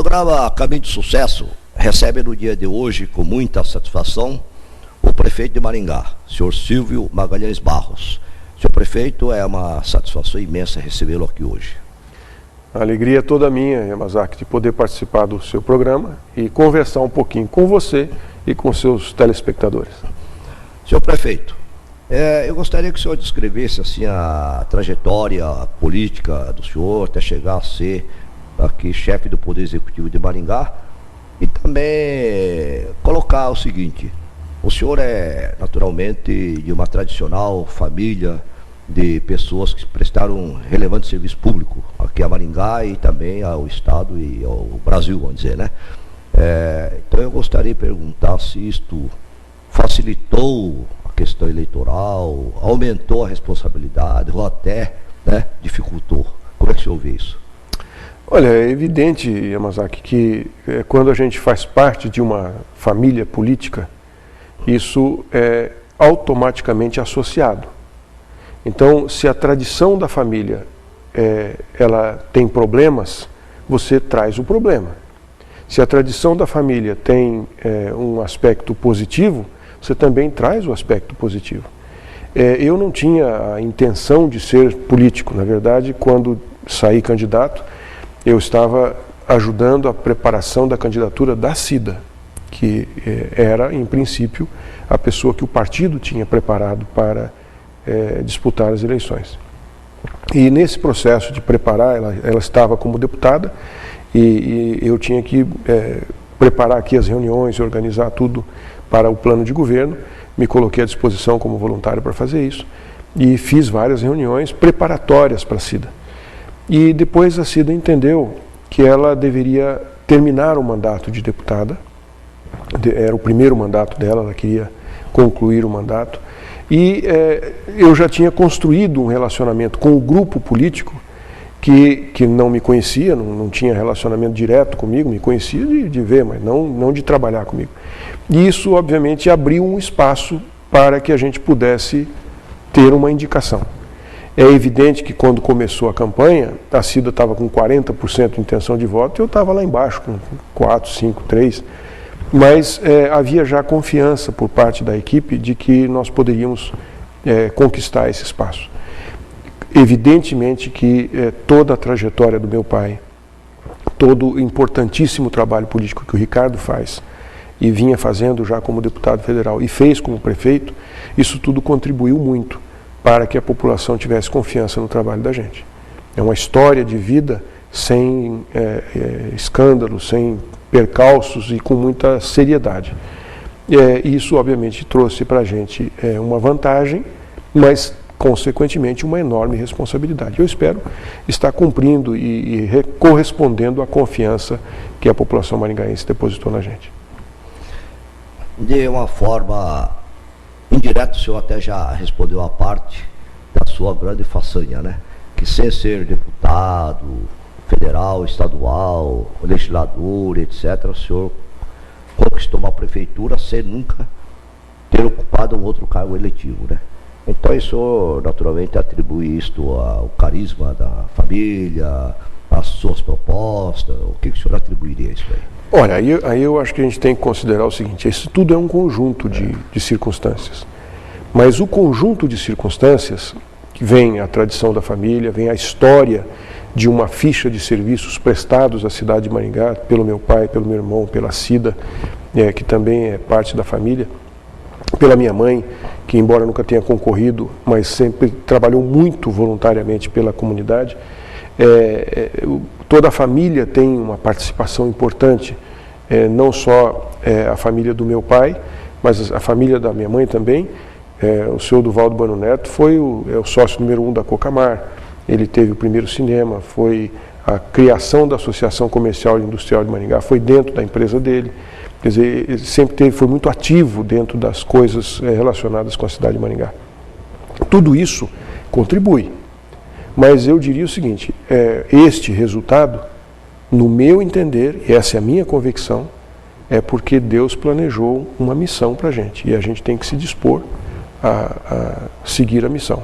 programa Caminho de Sucesso recebe no dia de hoje, com muita satisfação, o prefeito de Maringá, senhor Silvio Magalhães Barros. Senhor prefeito, é uma satisfação imensa recebê-lo aqui hoje. A alegria é toda minha, Yamazaki, de poder participar do seu programa e conversar um pouquinho com você e com seus telespectadores. Senhor prefeito, eu gostaria que o senhor descrevesse assim, a trajetória política do senhor até chegar a ser aqui chefe do Poder Executivo de Maringá e também colocar o seguinte: o senhor é naturalmente de uma tradicional família de pessoas que prestaram relevante serviço público aqui a Maringá e também ao Estado e ao Brasil, vamos dizer, né? Então eu gostaria de perguntar se isto facilitou a questão eleitoral, aumentou a responsabilidade ou até, né, dificultou. Como é que o senhor vê isso? Olha, é evidente, Yamazaki, que quando a gente faz parte de uma família política, isso é automaticamente associado. Então, se a tradição da família ela tem problemas, você traz o problema. Se a tradição da família tem um aspecto positivo, você também traz o aspecto positivo. Eu não tinha a intenção de ser político. Na verdade, quando saí candidato, eu estava ajudando a preparação da candidatura da Cida, que era, em princípio, a pessoa que o partido tinha preparado para disputar as eleições. E nesse processo de preparar, ela estava como deputada e eu tinha que preparar aqui as reuniões, organizar tudo para o plano de governo. Me coloquei à disposição como voluntário para fazer isso e fiz várias reuniões preparatórias para a Cida. E depois a Cida entendeu que ela deveria terminar o mandato de deputada. Era o primeiro mandato dela, ela queria concluir o mandato. E eu já tinha construído um relacionamento com o grupo político que não me conhecia, não tinha relacionamento direto comigo, me conhecia de ver, mas não de trabalhar comigo. E isso, obviamente, abriu um espaço para que a gente pudesse ter uma indicação. É evidente que quando começou a campanha, a Cida estava com 40% de intenção de voto e eu estava lá embaixo com 4, 5, 3%. Mas havia já confiança por parte da equipe de que nós poderíamos conquistar esse espaço. Evidentemente que toda a trajetória do meu pai, todo o importantíssimo trabalho político que o Ricardo faz, e vinha fazendo já como deputado federal e fez como prefeito, isso tudo contribuiu muito para que a população tivesse confiança no trabalho da gente. É uma história de vida sem escândalos, sem percalços e com muita seriedade. Isso, obviamente, trouxe para a gente uma vantagem, mas, consequentemente, uma enorme responsabilidade. Eu espero estar cumprindo e correspondendo à confiança que a população maringaense depositou na gente. De uma forma indireta, o senhor até já respondeu a parte da sua grande façanha, né? Que sem ser deputado federal, estadual, legislador, etc., o senhor conquistou uma prefeitura sem nunca ter ocupado um outro cargo eletivo, né? Então isso naturalmente atribui isto ao carisma da família, às suas propostas. O que o senhor atribuiria a isso aí? Olha, aí eu acho que a gente tem que considerar o seguinte: isso tudo é um conjunto de circunstâncias. Mas o conjunto de circunstâncias, que vem a tradição da família, vem a história de uma ficha de serviços prestados à cidade de Maringá, pelo meu pai, pelo meu irmão, pela Cida, que também é parte da família, pela minha mãe, que embora nunca tenha concorrido, mas sempre trabalhou muito voluntariamente pela comunidade. Toda a família tem uma participação importante, não só a família do meu pai, mas a família da minha mãe também. O senhor Duvaldo Bueno Neto foi o sócio número 1 da Cocamar. Ele teve o primeiro cinema, foi a criação da Associação Comercial e Industrial de Maringá, foi dentro da empresa dele. Quer dizer, ele sempre foi muito ativo dentro das coisas relacionadas com a cidade de Maringá. Tudo isso contribui. Mas eu diria o seguinte: este resultado, no meu entender, e essa é a minha convicção, é porque Deus planejou uma missão para a gente. E a gente tem que se dispor a seguir a missão.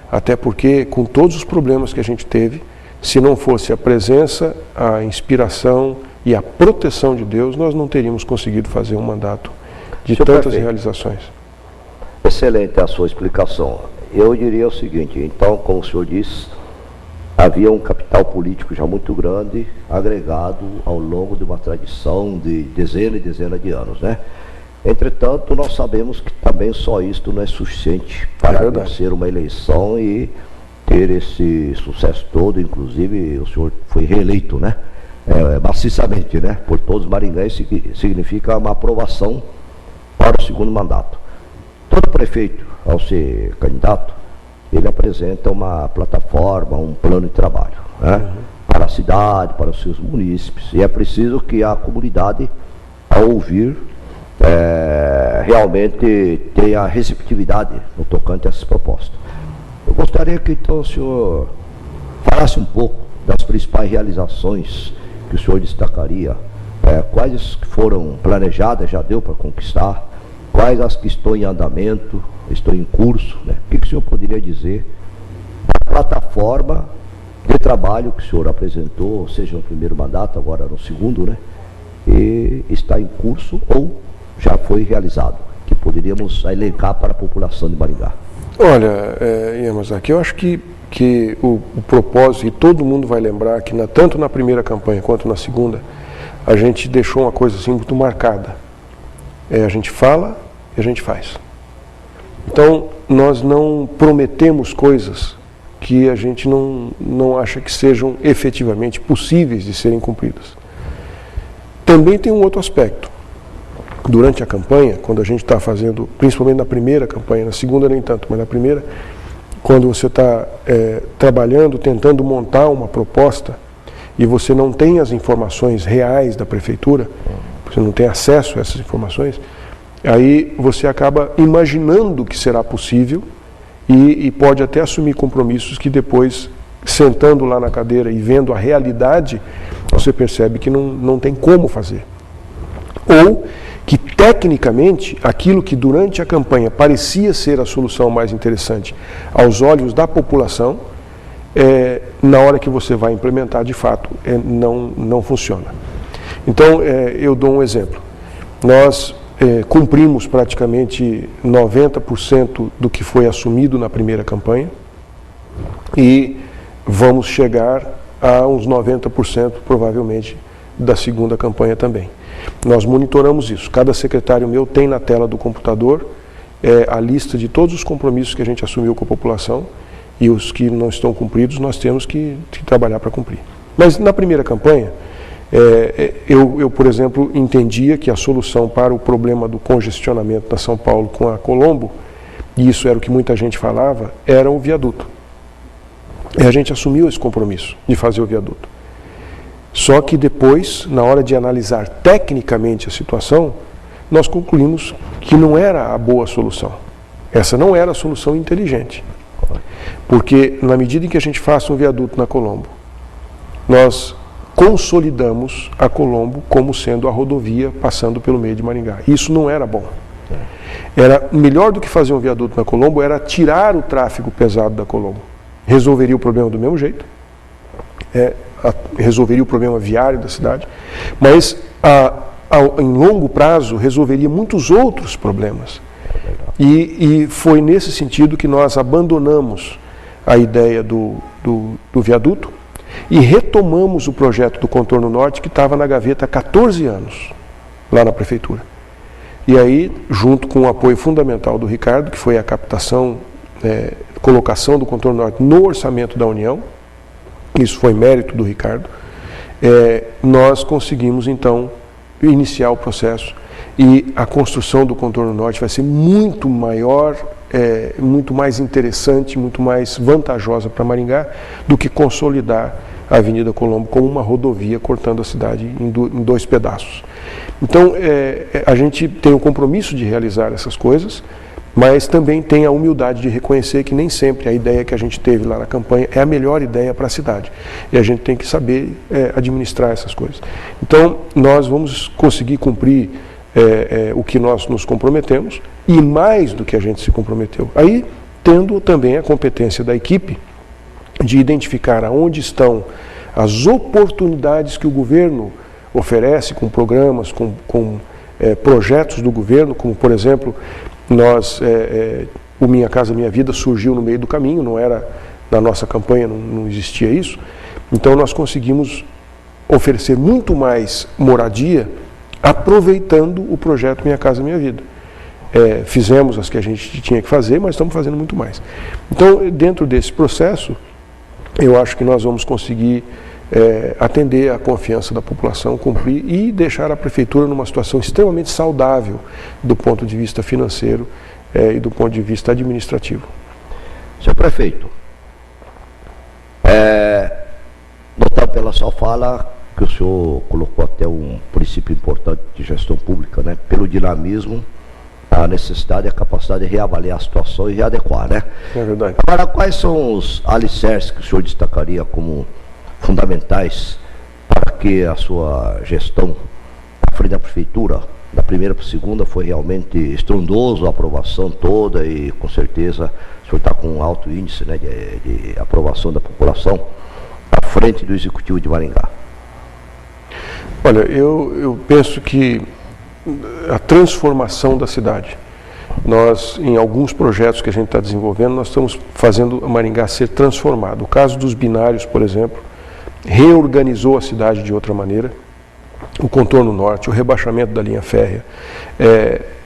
Até porque, com todos os problemas que a gente teve, se não fosse a presença, a inspiração e a proteção de Deus, nós não teríamos conseguido fazer um mandato de tantas realizações. Excelente a sua explicação. Eu diria o seguinte, então, como o senhor disse, havia um capital político já muito grande, agregado ao longo de uma tradição de dezenas e dezenas de anos, né? Entretanto, nós sabemos que também só isto não é suficiente para vencer uma eleição e ter esse sucesso todo. Inclusive, o senhor foi reeleito, né? Maciçamente, né? Por todos os maringaenses, significa uma aprovação para o segundo mandato. Todo prefeito, ao ser candidato, ele apresenta uma plataforma, um plano de trabalho, né? Para a cidade, para os seus munícipes. E é preciso que a comunidade, ao ouvir, realmente tenha receptividade no tocante a essas propostas. Eu gostaria que então o senhor falasse um pouco das principais realizações que o senhor destacaria, quais foram planejadas, já deu para conquistar, quais as que estão em andamento, estão em curso, né? O que o senhor poderia dizer da plataforma de trabalho que o senhor apresentou, seja no primeiro mandato, agora no segundo, né? E está em curso ou já foi realizado, que poderíamos elencar para a população de Maringá? Olha, Yamazaki, eu acho que o propósito, e todo mundo vai lembrar que tanto na primeira campanha quanto na segunda, a gente deixou uma coisa assim muito marcada. A gente fala e a gente faz. Então, nós não prometemos coisas que a gente não acha que sejam efetivamente possíveis de serem cumpridas. Também tem um outro aspecto. Durante a campanha, quando a gente está fazendo, principalmente na primeira campanha, na segunda nem tanto, mas na primeira, quando você está trabalhando, tentando montar uma proposta e você não tem as informações reais da prefeitura, você não tem acesso a essas informações, aí você acaba imaginando que será possível e pode até assumir compromissos que depois, sentando lá na cadeira e vendo a realidade, você percebe que não tem como fazer. Ou que tecnicamente aquilo que durante a campanha parecia ser a solução mais interessante aos olhos da população, na hora que você vai implementar de fato não funciona. Então eu dou um exemplo. Nós cumprimos praticamente 90% do que foi assumido na primeira campanha e vamos chegar a uns 90% provavelmente da segunda campanha também. Nós monitoramos isso. Cada secretário meu tem na tela do computador a lista de todos os compromissos que a gente assumiu com a população e os que não estão cumpridos nós temos que trabalhar para cumprir. Mas na primeira campanha, eu, por exemplo, entendia que a solução para o problema do congestionamento da São Paulo com a Colombo, e isso era o que muita gente falava, era o viaduto. E a gente assumiu esse compromisso de fazer o viaduto. Só que depois, na hora de analisar tecnicamente a situação, nós concluímos que não era a boa solução. Essa não era a solução inteligente. Porque na medida em que a gente faça um viaduto na Colombo, nós consolidamos a Colombo como sendo a rodovia passando pelo meio de Maringá. Isso não era bom. Era melhor do que fazer um viaduto na Colombo, era tirar o tráfego pesado da Colombo. Resolveria o problema do mesmo jeito. Resolveria o problema viário da cidade, mas em longo prazo resolveria muitos outros problemas. E foi nesse sentido que nós abandonamos a ideia do viaduto e retomamos o projeto do contorno norte que estava na gaveta há 14 anos, lá na prefeitura. E aí, junto com o apoio fundamental do Ricardo, que foi a captação, colocação do contorno norte no orçamento da União, isso foi mérito do Ricardo, nós conseguimos então iniciar o processo e a construção do contorno norte vai ser muito maior, muito mais interessante, muito mais vantajosa para Maringá do que consolidar a Avenida Colombo como uma rodovia cortando a cidade em dois pedaços. Então a gente tem o compromisso de realizar essas coisas, mas também tem a humildade de reconhecer que nem sempre a ideia que a gente teve lá na campanha é a melhor ideia para a cidade. E a gente tem que saber administrar essas coisas. Então, nós vamos conseguir cumprir o que nós nos comprometemos e mais do que a gente se comprometeu. Aí, tendo também a competência da equipe de identificar aonde estão as oportunidades que o governo oferece com programas, com projetos do governo, como por exemplo, o Minha Casa Minha Vida surgiu no meio do caminho, não era na nossa campanha, não existia isso. Então nós conseguimos oferecer muito mais moradia aproveitando o projeto Minha Casa Minha Vida. Fizemos as que a gente tinha que fazer, mas estamos fazendo muito mais. Então, dentro desse processo, eu acho que nós vamos conseguir atender à confiança da população, cumprir e deixar a prefeitura numa situação extremamente saudável do ponto de vista financeiro e do ponto de vista administrativo. Senhor prefeito, notar pela sua fala que o senhor colocou até um princípio importante de gestão pública, né? Pelo dinamismo, a necessidade e a capacidade de reavaliar a situação e readequar, né? É verdade. Agora, quais são os alicerces que o senhor destacaria como fundamentais para que a sua gestão à frente da prefeitura, da primeira para a segunda, foi realmente estrondoso a aprovação toda e com certeza o senhor está com um alto índice, né, de aprovação da população à frente do Executivo de Maringá? Olha, eu penso que a transformação da cidade, nós, em alguns projetos que a gente está desenvolvendo, nós estamos fazendo a Maringá ser transformado. O caso dos binários, por exemplo, reorganizou a cidade de outra maneira, o contorno norte, o rebaixamento da linha férrea,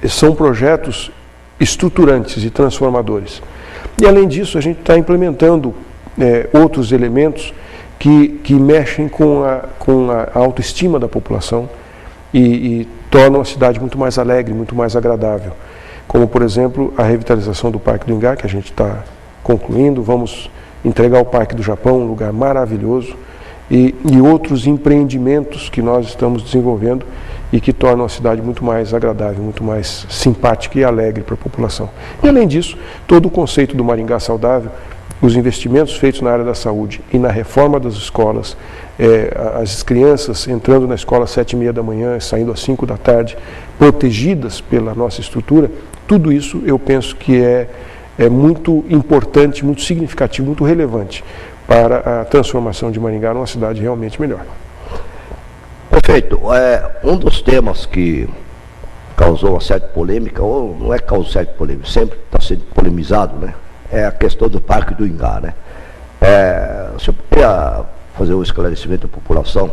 são projetos estruturantes e transformadores. E além disso, a gente está implementando outros elementos que mexem com a autoestima da população e tornam a cidade muito mais alegre, muito mais agradável. Como, por exemplo, a revitalização do Parque do Ingá, que a gente está concluindo. Vamos entregar o Parque do Japão, um lugar maravilhoso, e outros empreendimentos que nós estamos desenvolvendo e que tornam a cidade muito mais agradável, muito mais simpática e alegre para a população. E, além disso, todo o conceito do Maringá Saudável, os investimentos feitos na área da saúde e na reforma das escolas, as crianças entrando na escola às 7h30 da manhã e saindo às 5 da tarde, protegidas pela nossa estrutura, tudo isso eu penso que é muito importante, muito significativo, muito relevante para a transformação de Maringá numa cidade realmente melhor. Prefeito, um dos temas que causou uma certa polêmica, ou não é que causou certa polêmica, sempre está sendo polemizado, né? É a questão do Parque do Ingá, né? O senhor poderia fazer um esclarecimento da população?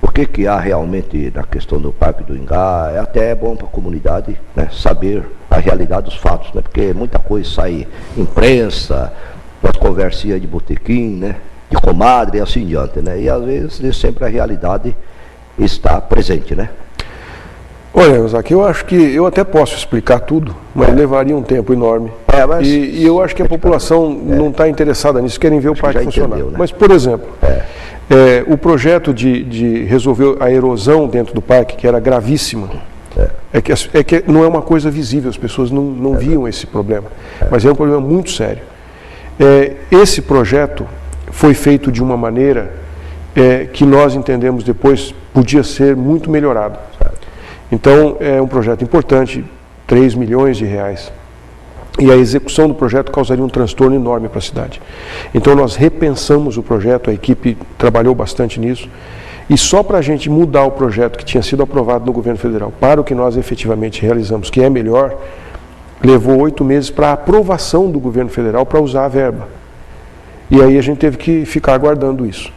O que há realmente na questão do Parque do Ingá? É até bom para a comunidade, né, saber a realidade dos fatos, né? Porque muita coisa sai imprensa, umas conversinhas de botequim, né? De comadre e assim diante, né? E às vezes nem sempre a realidade está presente, né? Olha, Zac, eu acho que eu até posso explicar tudo, mas levaria um tempo enorme. E eu acho que a população não está interessada nisso, querem ver o parque funcionar. Entendeu, né? Mas, por exemplo, o projeto de resolver a erosão dentro do parque, que era gravíssima, é que não é uma coisa visível, as pessoas não viam esse problema, mas é um problema muito sério. Esse projeto foi feito de uma maneira que nós entendemos depois podia ser muito melhorado. Então, é um projeto importante, 3 milhões de reais. E a execução do projeto causaria um transtorno enorme para a cidade. Então, nós repensamos o projeto, a equipe trabalhou bastante nisso. E só para a gente mudar o projeto que tinha sido aprovado no governo federal para o que nós efetivamente realizamos, que é melhor, levou 8 meses para a aprovação do governo federal para usar a verba. E aí a gente teve que ficar aguardando isso.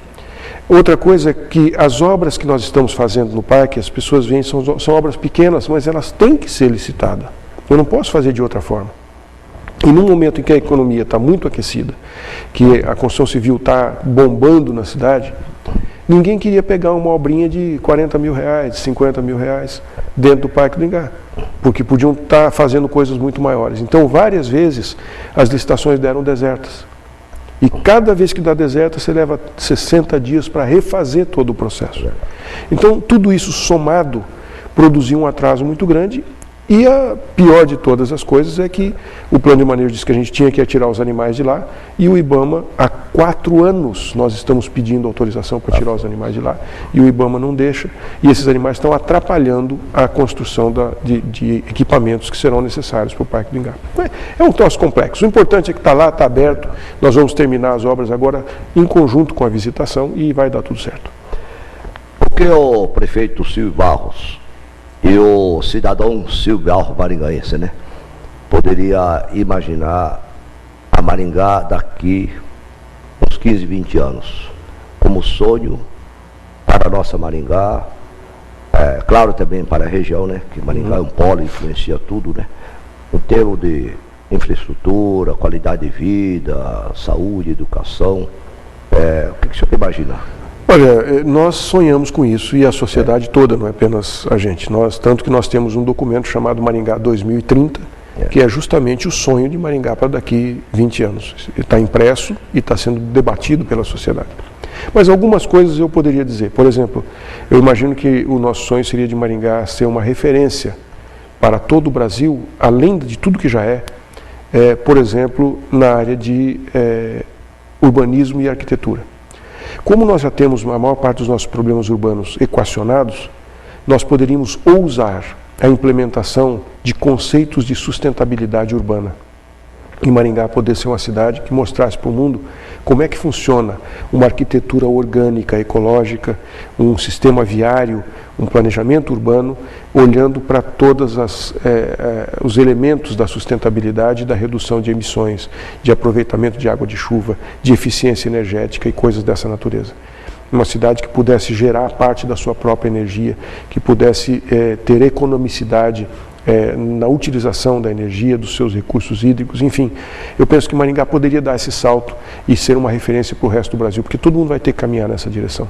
Outra coisa é que as obras que nós estamos fazendo no parque, as pessoas veem, são obras pequenas, mas elas têm que ser licitadas. Eu não posso fazer de outra forma. E no momento em que a economia está muito aquecida, que a construção civil está bombando na cidade, ninguém queria pegar uma obrinha de 40 mil reais, de 50 mil reais dentro do Parque do Ingá, porque podiam estar fazendo coisas muito maiores. Então, várias vezes, as licitações deram desertas. E cada vez que dá deserta, você leva 60 dias para refazer todo o processo. Então, tudo isso somado produziu um atraso muito grande. E a pior de todas as coisas é que o plano de manejo disse que a gente tinha que tirar os animais de lá, e o IBAMA, há 4 anos, nós estamos pedindo autorização para tirar os animais de lá, e o IBAMA não deixa, e esses animais estão atrapalhando a construção de equipamentos que serão necessários para o Parque do Ingá. É um troço complexo. O importante é que está lá, está aberto, nós vamos terminar as obras agora em conjunto com a visitação e vai dar tudo certo. que o prefeito Silvio Barros e o cidadão Silvio Barros maringaense, né, poderia imaginar a Maringá daqui uns 15, 20 anos como sonho para a nossa Maringá, claro também para a região, né, que Maringá é um polo, influencia tudo, né, em termos de infraestrutura, qualidade de vida, saúde, educação. O que o senhor imagina? Olha, nós sonhamos com isso e a sociedade toda, não é apenas a gente. Tanto que nós temos um documento chamado Maringá 2030, que é justamente o sonho de Maringá para daqui 20 anos. Está impresso e está sendo debatido pela sociedade. Mas algumas coisas eu poderia dizer. Por exemplo, eu imagino que o nosso sonho seria de Maringá ser uma referência para todo o Brasil, além de tudo que já por exemplo, na área de urbanismo e arquitetura. Como nós já temos a maior parte dos nossos problemas urbanos equacionados, nós poderíamos ousar a implementação de conceitos de sustentabilidade urbana. E Maringá poder ser uma cidade que mostrasse para o mundo como é que funciona uma arquitetura orgânica, ecológica, um sistema viário, um planejamento urbano, olhando para todos os elementos da sustentabilidade e da redução de emissões, de aproveitamento de água de chuva, de eficiência energética e coisas dessa natureza. Uma cidade que pudesse gerar parte da sua própria energia, que pudesse ter economicidade na utilização da energia, dos seus recursos hídricos, enfim. Eu penso que Maringá poderia dar esse salto e ser uma referência para o resto do Brasil, porque todo mundo vai ter que caminhar nessa direção.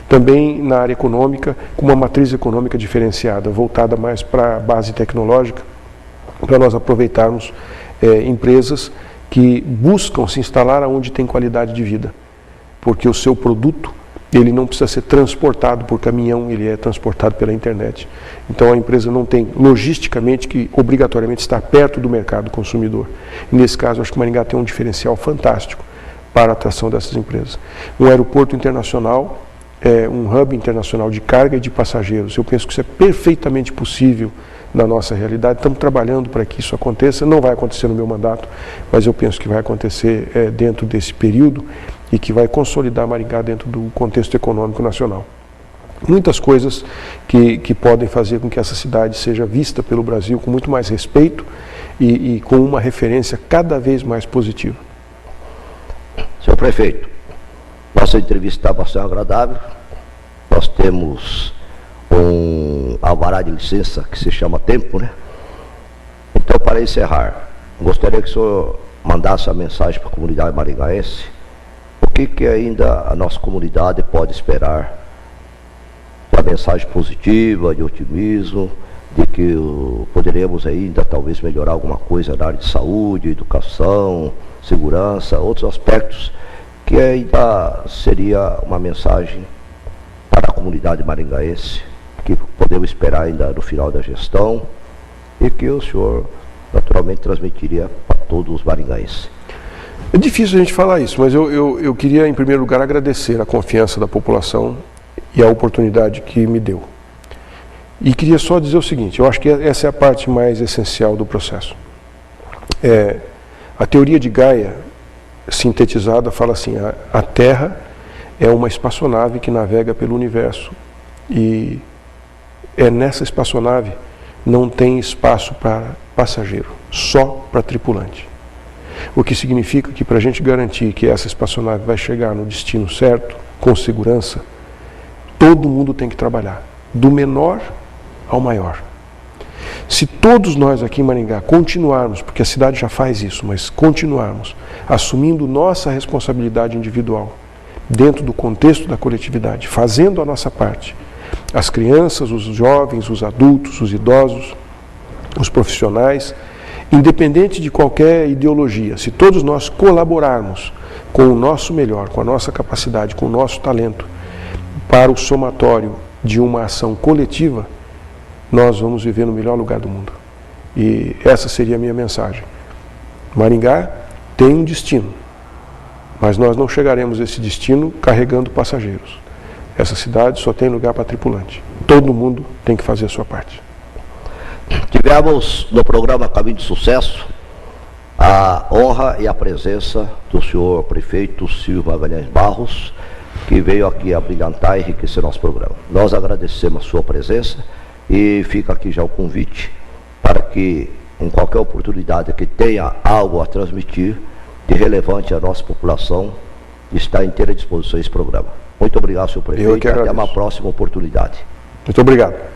Também na área econômica, com uma matriz econômica diferenciada, voltada mais para a base tecnológica, para nós aproveitarmos empresas que buscam se instalar onde tem qualidade de vida, porque o seu produto ele não precisa ser transportado por caminhão, ele é transportado pela internet. Então a empresa não tem logisticamente que obrigatoriamente estar perto do mercado consumidor. E nesse caso, acho que Maringá tem um diferencial fantástico para a atração dessas empresas. Um aeroporto internacional, um hub internacional de carga e de passageiros. Eu penso que isso é perfeitamente possível na nossa realidade. Estamos trabalhando para que isso aconteça. Não vai acontecer no meu mandato, mas eu penso que vai acontecer dentro desse período e que vai consolidar Maringá dentro do contexto econômico nacional. Muitas coisas que podem fazer com que essa cidade seja vista pelo Brasil com muito mais respeito e com uma referência cada vez mais positiva. Senhor prefeito, nossa entrevista está bastante agradável. Nós temos um alvará de licença que se chama tempo, né? Então, para encerrar, gostaria que o senhor mandasse a mensagem para a comunidade maringaense. O que ainda a nossa comunidade pode esperar? Uma mensagem positiva, de otimismo, de que poderemos ainda talvez melhorar alguma coisa na área de saúde, educação, segurança, outros aspectos que ainda seria uma mensagem para a comunidade maringaense, que podemos esperar ainda no final da gestão e que o senhor naturalmente transmitiria para todos os maringaenses. É difícil a gente falar isso, mas eu queria, em primeiro lugar, agradecer a confiança da população e a oportunidade que me deu. E queria só dizer o seguinte, eu acho que essa é a parte mais essencial do processo. A teoria de Gaia, sintetizada, fala assim, a Terra é uma espaçonave que navega pelo universo. E nessa espaçonave não tem espaço para passageiro, só para tripulante. O que significa que para a gente garantir que essa espaçonave vai chegar no destino certo, com segurança, todo mundo tem que trabalhar, do menor ao maior. Se todos nós aqui em Maringá continuarmos, porque a cidade já faz isso, mas continuarmos assumindo nossa responsabilidade individual, dentro do contexto da coletividade, fazendo a nossa parte, as crianças, os jovens, os adultos, os idosos, os profissionais, independente de qualquer ideologia, se todos nós colaborarmos com o nosso melhor, com a nossa capacidade, com o nosso talento, para o somatório de uma ação coletiva, nós vamos viver no melhor lugar do mundo. E essa seria a minha mensagem. Maringá tem um destino, mas nós não chegaremos a esse destino carregando passageiros. Essa cidade só tem lugar para tripulante. Todo mundo tem que fazer a sua parte. Tivemos no programa Caminho de Sucesso a honra e a presença do senhor prefeito Silvio Magalhães Barros, que veio aqui a brilhantar e enriquecer nosso programa. Nós agradecemos a sua presença e fica aqui já o convite para que, em qualquer oportunidade que tenha algo a transmitir de relevante à nossa população, está à inteira disposição esse programa. Muito obrigado, senhor prefeito, e até uma próxima oportunidade. Muito obrigado.